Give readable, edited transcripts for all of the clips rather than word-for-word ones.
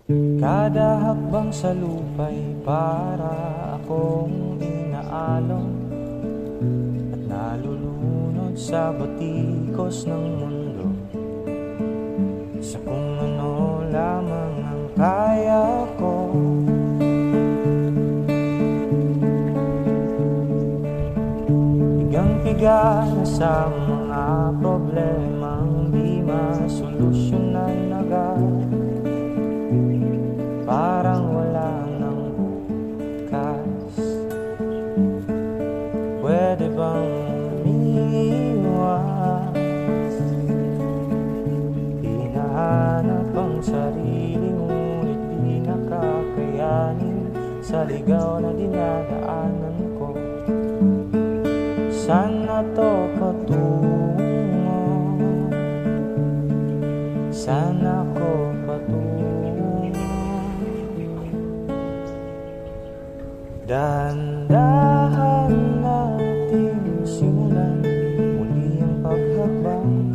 Kada hakbang sa lupa'y para akong inaalon at nalulunod sa batikos ng mundo, sa kung ano lamang ang kaya ko. Higang-higa na sa mga problemang di masolusyonan agad, parang wala nang bukas. Pwede bang umiwas? Hinahanap ang sarili ngunit di nakakayanin sa ligaw na dinadaanan ko. Saan na to patungo? Saan ako patungo? Dahan-dahan natin simulan muli ang paghakbang.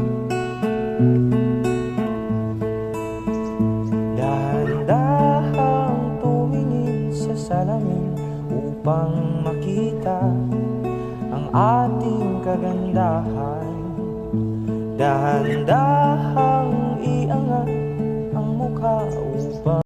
Dahan-dahang tumingin sa salamin upang makita ang ating kagandahan. Dahan-dahang iangat ang mukha